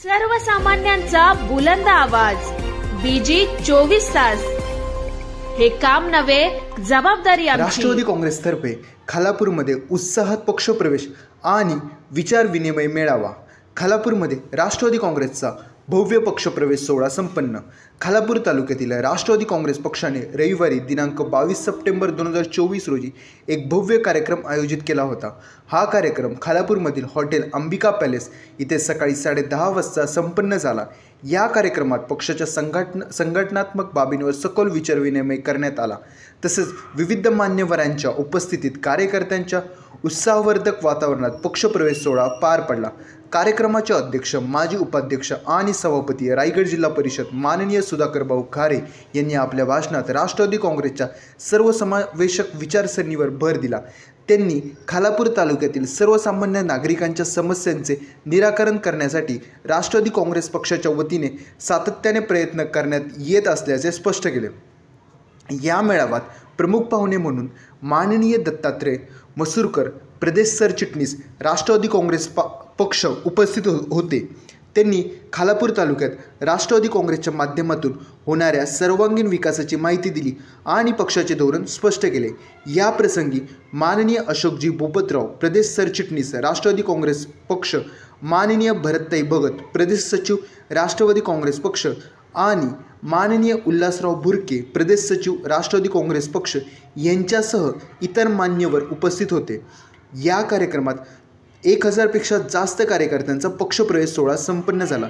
सर्वसामान्यांचा बुलंद आवाज बीजी 24 तास हे काम नव्हे जबाबदारी आमची। राष्ट्रवादी काँग्रेसतर्फे खालापूरमध्ये उत्साहात पक्षप्रवेश आणि विचार विनिमय मेळावा। खालापूरमध्ये राष्ट्रवादी काँग्रेसचा भव्य पक्षप्रवेश सोहळा संपन्न। खालापूर तालुक्यातील राष्ट्रवादी काँग्रेस पक्षाने रविवारी दिनांक 22 सप्टेंबर 2024 रोजी एक भव्य कार्यक्रम आयोजित केला होता। हा कार्यक्रम खालापूरमधील हॉटेल अंबिका पॅलेस इथे सकाळी 10:30 वाजता संपन्न झाला। या कार्यक्रमात पक्षाच्या संघटनात्मक बाबींवर सखोल विचारविनिमय करण्यात आला। तसेच विविध मान्यवरांच्या उपस्थितीत कार्यकर्त्यांच्या उत्साहवर्धक वातावरणात पक्षप्रवेश सोहळा पार पडला। कार्यक्रमाचे अध्यक्ष, माजी उपाध्यक्ष आणि सभापती रायगड जिल्हा परिषद माननीय सुधाकर भाऊ खारे यांनी आपल्या भाषणात राष्ट्रवादी काँग्रेसच्या सर्वसमावेशक विचारसरणीवर भर दिला। त्यांनी खालापूर तालुक्यातील सर्वसामान्य नागरिकांच्या समस्यांचे निराकरण करण्यासाठी राष्ट्रवादी काँग्रेस पक्षाच्या वतीने सातत्याने प्रयत्न करण्यात येत असल्याचे स्पष्ट केले। या मेळाव्यात प्रमुख पाहुणे म्हणून माननीय दत्तात्रय मसूरकर, प्रदेश सरचिटणीस राष्ट्रवादी काँग्रेस पक्ष उपस्थित होते। त्यांनी खालापूर तालुक्यात राष्ट्रवादी काँग्रेसच्या माध्यमातून होणाऱ्या सर्वांगीण विकासाची माहिती दिली आणि पक्षाचे धोरण स्पष्ट केले। या प्रसंगी माननीय अशोकजी बोपतराव, प्रदेश सरचिटणीस राष्ट्रवादी काँग्रेस पक्ष, माननीय भरतताई भगत, प्रदेश सचिव राष्ट्रवादी काँग्रेस पक्ष आणि माननीय उल्हासराव भुरके, प्रदेश सचिव राष्ट्रवादी काँग्रेस पक्ष यांच्यासह इतर मान्यवर उपस्थित होते। या कार्यक्रमात 1000 पेक्षा जास्त कार्यकर्त्यांचा पक्षप्रवेश सोहळा संपन्न झाला।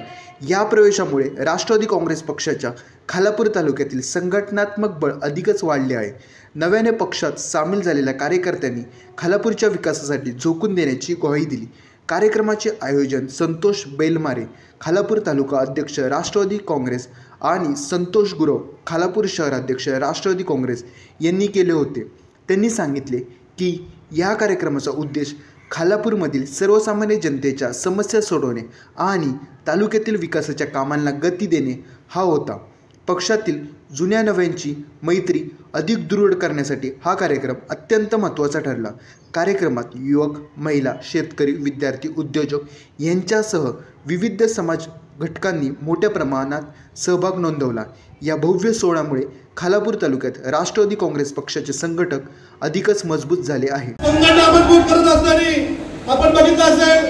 या प्रवेशामुळे राष्ट्रवादी काँग्रेस पक्षाच्या खालापूर तालुक्यातील संघटनात्मक बळ अधिकच वाढले आहे। नव्याने पक्षात सामील झालेल्या कार्यकर्त्यांनी खालापूरच्या विकासासाठी झोकून देण्याची ग्वाही दिली। कार्यक्रमाचे आयोजन संतोष बेलमारे, खालापूर तालुका अध्यक्ष राष्ट्रवादी काँग्रेस आणि संतोष गुरव, खालापूर शहर अध्यक्ष राष्ट्रवादी काँग्रेस यांनी केले होते। त्यांनी सांगितले की या कार्यक्रमाचा उद्देश खालापूरमधील सर्वसामान्य जनतेच्या समस्या सोडवणे आणि तालुक्यातील विकासाच्या कामांना गती देणे हा होता। पक्षातील जुन्या नव्यांची मैत्री अधिक दृढ करण्यासाठी हा कार्यक्रम अत्यंत महत्त्वाचा ठरला। कार्यक्रमात युवक, महिला, शेतकरी, विद्यार्थी, उद्योजक यांच्यासह विविध समाज घटकांनी मोठ्या प्रमाणात सहभाग नोंदवला। या भव्य सोहळ्यामुळे खालापूर तालुक्यात राष्ट्रवादी काँग्रेस पक्षाचे संघटक अधिकच मजबूत झाले आहे। मजबूत करत असताना आपण बघितलं असेल,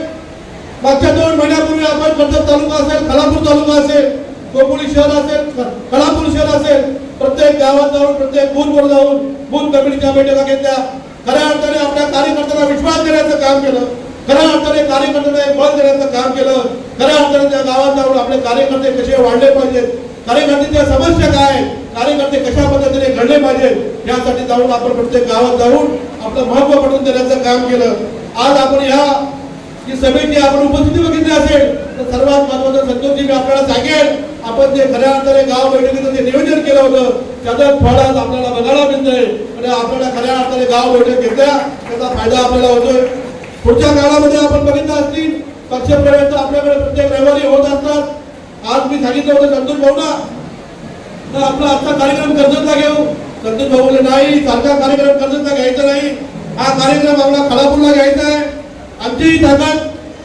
मागच्या 2 महिन्यापूर्वी आपण कर्जत तालुका असेल, खालापूर तालुका असेल, कोपोली शहर असेल, खालापूर शहर असेल, प्रत्येक गावात जाऊन, प्रत्येक बूथवर जाऊन बूथ कमिटीच्या बैठका घेतल्या। खऱ्या अर्थाने आपल्या कार्यकर्त्यांना विश्वास देण्याचं काम केलं, खऱ्या अर्थाने कार्यकर्त्यांना बळ देण्याचं काम केलं। खऱ्या अर्थाने त्या गावात जाऊन आपले कार्यकर्ते कसे वाढले पाहिजेत, कार्यकर्त्यांच्या समस्या काय, कार्यकर्ते कशा पद्धतीने घडले पाहिजेत यासाठी जाऊन आपण प्रत्येक गावात जाऊन आपलं महत्त्व पटवून देण्याचं काम केलं। आज आपण या सभेची आपण उपस्थिती बघितली असेल तर सर्वात महत्त्वाचं संतोषजी मी आपल्याला सांगेन, आपण जे खऱ्या अर्थाने गाव बैठकीचं जे नियोजन केलं होतं त्याचं फळ आज आपल्याला बघायला मिळतंय आणि आपल्याला खऱ्या अर्थाने गाव बैठक घेतल्या त्याचा फायदा आपल्याला होतोय। पुढच्या काळामध्ये आपण बघितलं असतील पक्षप्रवेश आपल्याकडे प्रत्येक रविवारी होत असतात। आज मी सांगितलं होतं संतोष भाऊना तर आपला आजचा कार्यक्रम कर्जतला घेऊ, संतोष भाऊ बोलले नाही, सारखा कार्यक्रम कर्जतला घ्यायचा नाही, हा कार्यक्रम आपला खालापूरला घ्यायचा आहे। आमची ताकद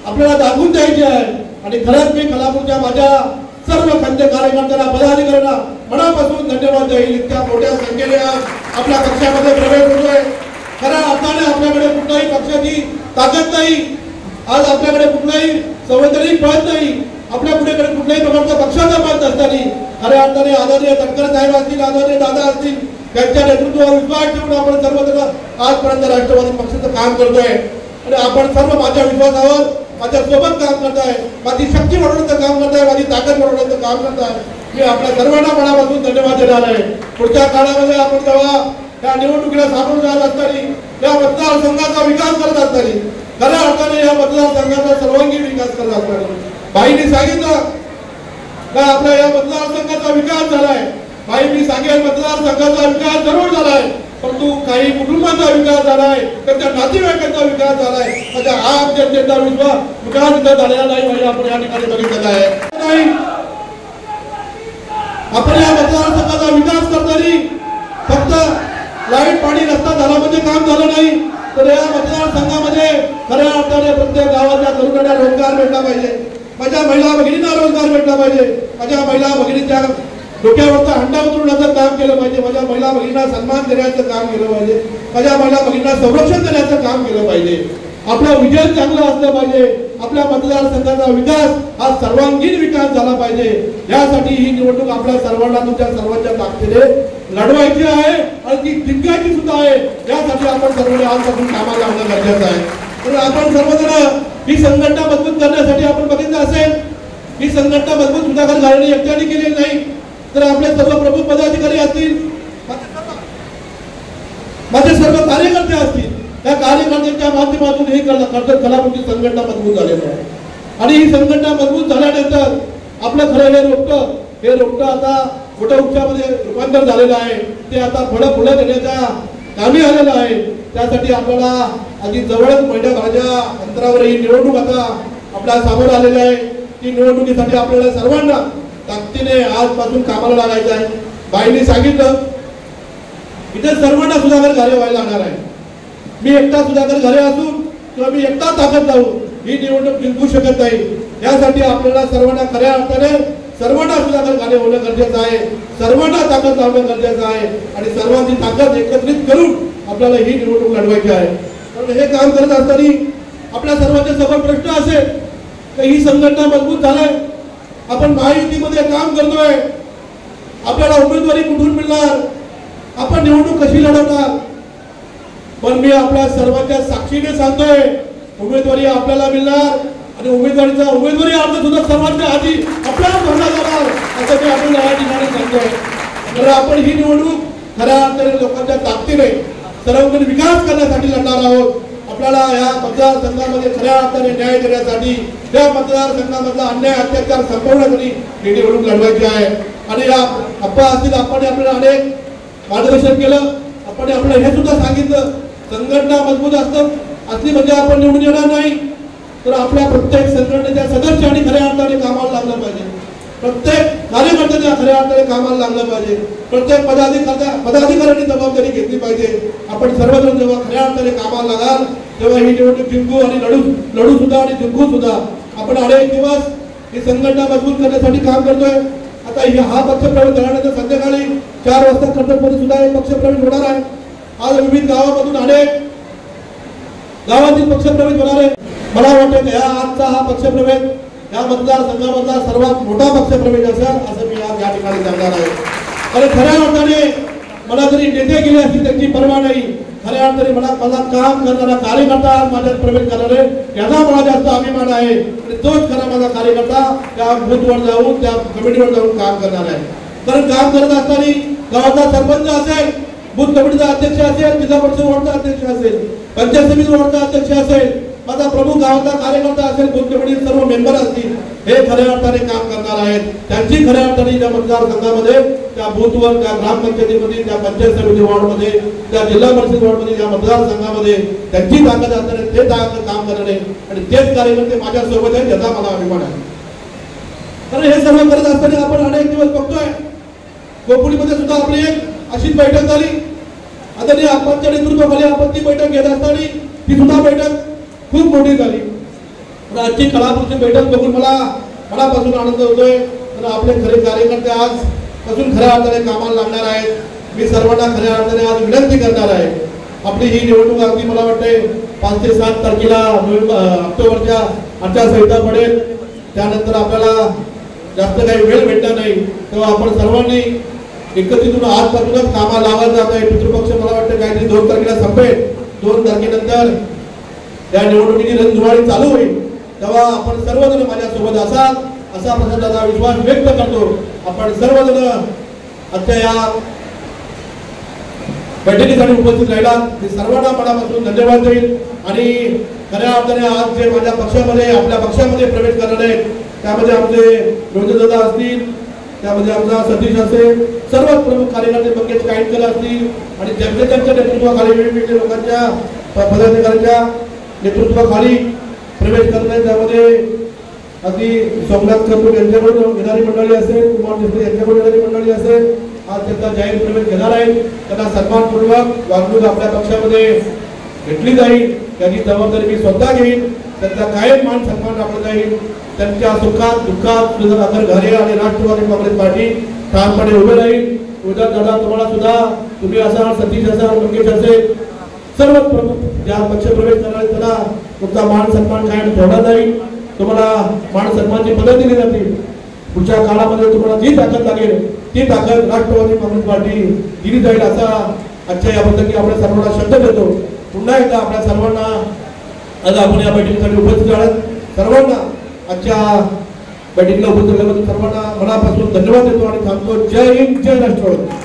आपल्याला दाखवून द्यायची आहे आणि खरंच मी खालापूरच्या माझ्या सर्व खांदे कार्यकर्त्यांना, पदाधिकाऱ्यांना मनापासून धन्यवाद देईल। इतक्या मोठ्या संख्येने आपल्या पक्षामध्ये प्रवेश होतोय। खऱ्या अर्थाने आपल्याकडे कुठल्याही पक्षाची ताकद नाही, आज आपल्याकडे कुठलाही संवैधानिक पद नाही, आपल्या पुढे कुठल्याही प्रकारचा पक्षाचा पद नसताना खऱ्या अर्थाने आदरणीय तटकरे साहेब असतील, आदरणीय दादा असतील, त्यांच्या नेतृत्वावर विश्वास ठेवून आपण सर्वजण आजपर्यंत राष्ट्रवादी पक्षाचं काम करतोय आणि आपण सर्व माझ्या विश्वासावर माझ्या सोबत काम करताय, माझी शक्ती वाढवण्याचं काम करताय, माझी ताकद वाढवण्याचं काम करताय। मी आपल्या सर्वांना मनापासून धन्यवाद देणार आहे। पुढच्या काळामध्ये आपण जेव्हा या निवडणुकीला सामोरं जात असताना, या मतदारसंघाचा विकास करत असताना, खऱ्या अर्थाने या मतदारसंघाचा सर्वांगीण विकास करत असताना भाईंनी सांगितलं का आपल्या या मतदारसंघाचा विकास झालाय। भाई मी सांगेन मतदारसंघाचा विकास जरूर झालाय, परंतु काही कुटुंबाचा विकास झालाय, त्यांच्या नातेवाईकांचा विकास झालाय, माझ्या आम जनतेचा विकास इथं झालेला नाही। भाई आपण या ठिकाणी बघितलेला आहे। आपण या मतदारसंघाचा विकास करताना फक्त लाईट, पाणी, रस्ता झाला म्हणजे काम झालं नाही, तर या मतदारसंघामध्ये खऱ्या अर्थाने प्रत्येक गावाच्या तरुणांना रोजगार मिळला पाहिजे, माझ्या महिला भगिनींना म्हटलं पाहिजे, माझ्या महिला भगिनीच्या डोक्यावरचा हंडा उतरवण्याचं काम केलं पाहिजे, माझ्या महिला भगिनींना सन्मान देण्याचं काम केलं पाहिजे, माझ्या महिला भगिनींना संरक्षण देण्याचं काम केलं पाहिजे. आपला विजय चांगला असला पाहिजे, आपल्या मतदारसंघाचा विकास हा सर्वांगीण विकास झाला पाहिजे. यासाठी ही निवडणूक आपल्या सर्वांना तुमच्या सर्वांच्या ताकदीने लढवायची आहे आणि ती जिंकायची सुद्धा आहे. यासाठी आपण सर्वांनी आजपासून कामाला लावणं गरजेचं आहे. तर आपण सर्वजण ही संघटना मजबूत करण्यासाठी आपण बघितलं असेल, ही संघटना मजबूत सुधाकर घालेने एकट्याने केलेली नाही, तर आपले सर्व प्रमुख पदाधिकारी असतील, माझे सर्व कार्यकर्ते असतील, त्या कार्यकर्त्यांच्या माध्यमातून ही कर्जत खलापूरची संघटना मजबूत झालेली आहे. आणि ही संघटना मजबूत झाल्यानंतर आपलं खरं हे रोपटं आता मोठ्या वृक्षामध्ये रूपांतर झालेलं आहे. ते आता फुलं देण्याच्या कामी आलेलं आहे. त्यासाठी आपल्याला अगदी जवळच महिन्याभराच्या अंतरावर ही निवडणूक आता आपल्या समोर आलेली आहे. ती निवडणुकीसाठी आपल्याला सर्वांना ताकदीने आजपासून कामाला लागायचं आहे. बाईंनी सांगितलं इथे सर्वांना सुधाकर घाले व्हायला लागणार आहे. मी एकटा सुधाकर घाले असून किंवा मी एकटा ताकद लावून ही निवडणूक जिंकू शकत नाही. यासाठी आपल्याला सर्वांना खऱ्या अर्थाने सर्वांना सुधाकर घाले होणं गरजेचं आहे, सर्वांना ताकद लावणं गरजेचं आहे आणि सर्वांची ताकद एकत्रित करून आपल्याला ही निवडणूक लढवायची आहे. पण हे काम करत असताना आपल्या सर्वांच्या समोर प्रश्न असेल तर ही संघटना मजबूत झालाय, आपण महायुतीमध्ये काम करतोय, आपल्याला उमेदवारी कुठून मिळणार, आपण निवडणूक कशी लढवणार. पण मी आपल्या सर्वांच्या साक्षीने सांगतोय उमेदवारी आपल्याला मिळणार आणि उमेदवारी अर्ज सुद्धा सर्वांच्या आधी आपल्याला भरला जाणार असं मी आपल्याला या ठिकाणी सांगतोय. तर आपण ही निवडणूक खऱ्या अर्थाने लोकांच्या ताकदीने सर्वांगीण विकास करण्यासाठी लढणार आहोत. आपल्याला या मतदारसंघामध्ये खऱ्या अर्थाने न्याय देण्यासाठी, त्या मतदारसंघामधला अन्याय अत्याचार संपवण्यासाठी ही निवडणूक लढवायची आहे. आणि या अप्पा असतील आपण आपल्याला अनेक मार्गदर्शन केलं, आपण आपल्याला हे सुद्धा सांगितलं संघटना मजबूत असली म्हणजे आपण निवडून येणार नाही, तर आपल्या प्रत्येक संघटनेच्या सदस्यांनी खऱ्या अर्थाने कामाला लागलं पाहिजे, प्रत्येक कार्यकर्त्यांनी खऱ्या अर्थाने कामाला लागलं पाहिजे, प्रत्येक पदाधिकाऱ्यांनी जबाबदारी घेतली पाहिजे. आपण सर्वजण जेव्हा खऱ्या अर्थाने कामाला लागाल तेव्हा ही निवडणूक जिंकू आणि लढू सुद्धा आणि जिंकू सुद्धा. आपण अनेक दिवस ही संघटना मजबूत करण्यासाठी काम करतोय. आता हा पक्षप्रवेश झाल्यानंतर संध्याकाळी 4 वाजता कर्जतमध्ये सुद्धा एक पक्षप्रवेश होणार आहे. आज विविध गावामधून अनेक गावातील पक्षप्रवेश होणार आहे. मला वाटतं आजचा हा पक्षप्रवेश या मतदारसंघामधला सर्वात मोठा पक्षप्रवेश असेल असं मी आज या ठिकाणी सांगणार आहे. आणि खऱ्या अर्थाने मला जरी नेते गेले असतील त्यांची पर्वा नाही, खऱ्या अर्थाने मला काम करणारा कार्यकर्ता माझ्यात प्रवेश करणार आहे याचा मला जास्त अभिमान आहे. आणि तोच खरा माझा कार्यकर्ता त्या बूथवर जाऊन त्या कमिटीवर जाऊन काम करणार आहे. कारण काम करत असताना गावाचा सरपंच असेल, बूथ कमिटीचा अध्यक्ष असेल, जिल्हा परिषद वॉर्डचा अध्यक्ष असेल, पंचायत समिती वॉर्डचा अध्यक्ष असेल, माझा प्रमुख गावाचा कार्यकर्ता असेल, बूथ कमिटीचे सर्व मेंबर असतील, हे खऱ्या अर्थाने काम करणार आहेत. त्यांची खऱ्या अर्थाने त्या मतदारसंघामध्ये, त्या बूथवर, त्या ग्रामपंचायतीमध्ये, त्या पंचायत समिती वॉर्डमध्ये, त्या जिल्हा परिषद वॉर्डमध्ये, या मतदारसंघामध्ये त्यांची ताकद असताना ते काम करणे आणि तेच कार्यकर्ते माझ्या सोबत आहेत याचा मला अभिमान आहे. कारण हे सर्व करत असताना आपण अनेक दिवस बघतोय गोपुलीमध्ये सुद्धा आपली एक अशीच बैठक झाली. आदरणीय आपांच्या नेतृत्वाखाली आपण ती बैठक घेत असताना ती सुद्धा बैठक खूप मोठी झाली. आजची खलापूरची बैठक बघून मनापासून आनंद होतोय. तर आपले खरे कार्यकर्ते आजपासून खऱ्या अर्थाने कामाला लागणार आहेत. मी सर्वांना खऱ्या अर्थाने आज विनंती करणार आहे, आपली ही निवडणूक अगदी मला वाटते 5 ते 7 तारखेला ऑक्टोबरच्या आचारसंहिता पडेल. त्यानंतर आपल्याला जास्त काही वेळ भेटणार नाही, तेव्हा आपण सर्वांनी एकत्रितून आजपासूनच कामाला लावायला जात आहे. पितृपक्ष मला वाटतं काहीतरी 2 तारखेला संपेल. 2 तारखेनंतर या निवडणुकीची रणधुमाळी चालू होईल. तेव्हा आपण सर्वजण माझ्या सोबत असाल असा प्रशासनाचा विश्वास व्यक्त करतो. आपण सर्वजण आजच्या या बैठकीसाठी उपस्थित राहिला मी सर्वांना मनापासून धन्यवाद देईल. आणि खऱ्या अर्थाने आज जे माझ्या पक्षामध्ये आपल्या पक्षामध्ये प्रवेश करणार आहेत त्यामध्ये आमचे रोजदादा असतील, त्यामध्ये आमचा सतीश असेल, सर्व प्रमुख कार्यकर्ते मंगेश काईटकर असतील आणि त्यांच्या नेतृत्वाखाली वेगवेगळ्या लोकांच्या पदाधिकाऱ्यांच्या नेतृत्वाखाली प्रवेश करणे. त्यामध्ये अगदी सोमनाथ कपूर यांच्याकडून येणारी मंडळी असेल, कुमार देशमुख यांच्याकडून येणारी मंडळी असेल, आज त्यांचा जाहीर प्रवेश घेणार आहे. त्यांना सन्मानपूर्वक वागणूक आपल्या पक्षामध्ये घेतली जाईल. त्याची जबाबदारी मी स्वतः घेईन. त्यांचा कायम मान सन्मान राखला जाईल. त्यांच्या सुखात दुःखात सुधाकर घारे आणि राष्ट्रवादी काँग्रेस पार्टी ठामपणे उभे राहील. उद्धव दादा तुम्हाला सुद्धा, तुम्ही असाल, सतीश असाल, मंगेश असेल, सर्व प्रमुख ज्या पक्षप्रवेश करणारे त्यांना तुमचा मान सन्मान कायम ठेवला जाईल. तुम्हाला मान सन्मानची पदं दिली जातील. पुढच्या काळामध्ये तुम्हाला जी ताकद लागेल ती ताकद राष्ट्रवादी काँग्रेस पार्टी दिली जाईल असा आजच्या या बैठकीत आपल्या सर्वांना शब्द देतो. पुन्हा एकदा आपल्या सर्वांना आज आपण या बैठकीसाठी उपस्थित आहात सर्वांना आजच्या बैठकीला उपस्थित झाल्याबद्दल सर्वांना मनापासून धन्यवाद देतो आणि थांबतो. जय हिंद, जय राष्ट्रवादी.